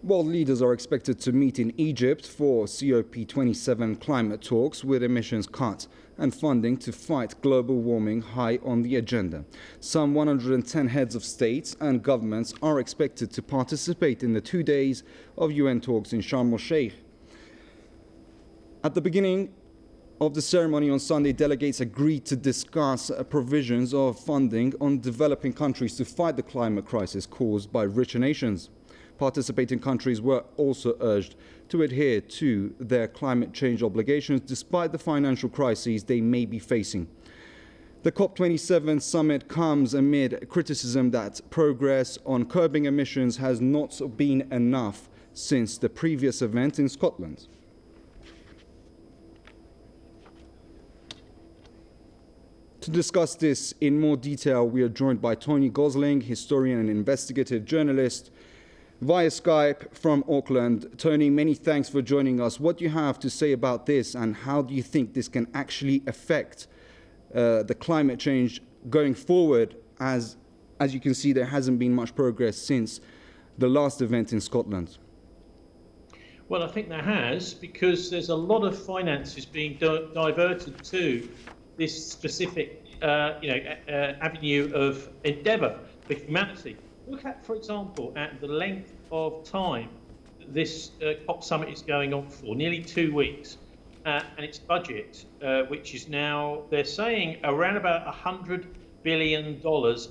World leaders are expected to meet in Egypt for COP27 climate talks with emissions cut and funding to fight global warming high on the agenda. Some 110 heads of states and governments are expected to participate in the 2 days of UN talks in Sharm el-Sheikh. At the beginning of the ceremony on Sunday, delegates agreed to discuss provisions of funding on developing countries to fight the climate crisis caused by richer nations. Participating countries were also urged to adhere to their climate change obligations despite the financial crises they may be facing. The COP27 summit comes amid criticism that progress on curbing emissions has not been enough since the previous event in Scotland. To discuss this in more detail, we are joined by Tony Gosling, historian and investigative journalist, via Skype from Auckland. Tony, many thanks for joining us. What do you have to say about this, and how do you think this can actually affect the climate change going forward? As you can see, there hasn't been much progress since the last event in Scotland. Well, I think there has, because there's a lot of finances being diverted to this specific avenue of endeavour for humanity. Look at, for example, at the length of time this COP summit is going on for, nearly 2 weeks, and its budget, which is now, they're saying, around about $100 billion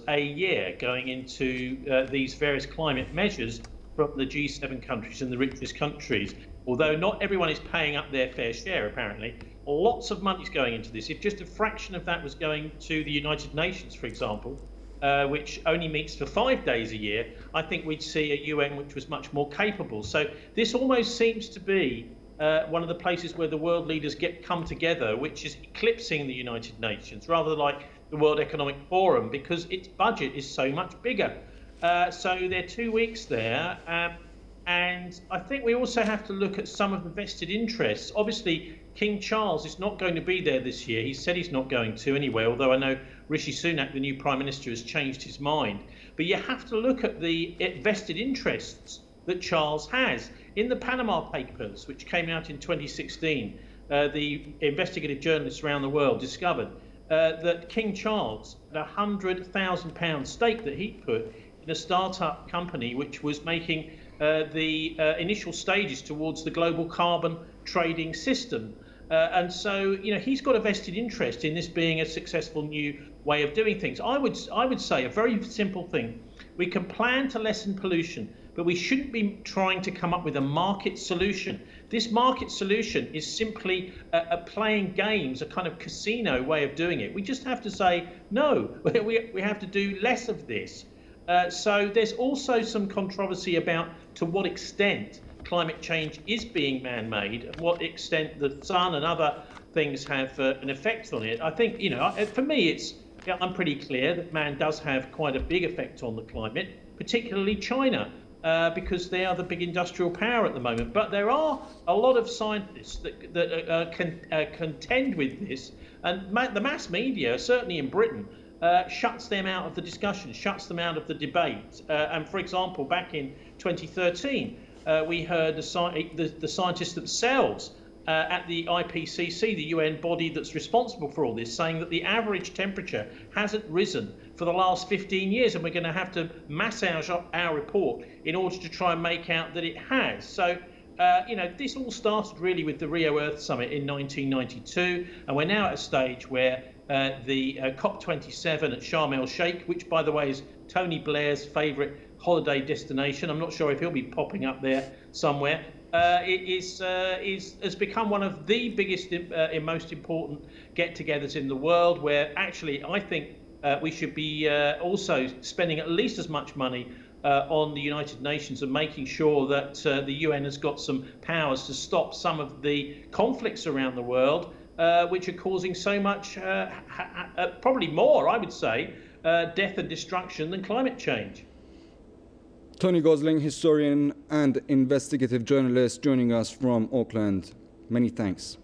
a year going into these various climate measures from the G7 countries and the richest countries. Although not everyone is paying up their fair share, apparently. Lots of money is going into this. If just a fraction of that was going to the United Nations, for example, which only meets for 5 days a year, I think we'd see a UN which was much more capable. So this almost seems to be one of the places where the world leaders come together, which is eclipsing the United Nations, rather like the World Economic Forum, because its budget is so much bigger. So they're 2 weeks there. And I think we also have to look at some of the vested interests. Obviously, King Charles is not going to be there this year. He said he's not going to anyway, although I know Rishi Sunak, the new Prime Minister, has changed his mind. But you have to look at the vested interests that Charles has. In the Panama Papers, which came out in 2016, the investigative journalists around the world discovered that King Charles had a £100,000 stake that he put in a start-up company which was making the initial stages towards the global carbon trading system. And so, he's got a vested interest in this being a successful new way of doing things. I would say a very simple thing. We can plan to lessen pollution, but we shouldn't be trying to come up with a market solution. This market solution is simply playing games, a kind of casino way of doing it. We just have to say, no, we have to do less of this. So there's also some controversy about to what extent climate change is being man-made, and what extent the sun and other things have an effect on it. I think, for me, I'm pretty clear that man does have quite a big effect on the climate, particularly China, because they are the big industrial power at the moment. But there are a lot of scientists that can contend with this, and the mass media, certainly in Britain, shuts them out of the discussion, shuts them out of the debate. And for example, back in 2013, we heard the scientists themselves at the IPCC, the UN body that's responsible for all this, saying that the average temperature hasn't risen for the last 15 years, and we're going to have to massage up our report in order to try and make out that it has. So, this all started really with the Rio Earth Summit in 1992, and we're now at a stage where the COP27 at Sharm el-Sheikh, which, by the way, is Tony Blair's favourite holiday destination. I'm not sure if he'll be popping up there somewhere. Has become one of the biggest and most important get-togethers in the world, where actually I think we should be also spending at least as much money on the United Nations and making sure that the UN has got some powers to stop some of the conflicts around the world, which are causing so much, probably more, I would say, death and destruction than climate change. Tony Gosling, historian and investigative journalist, joining us from Auckland. Many thanks.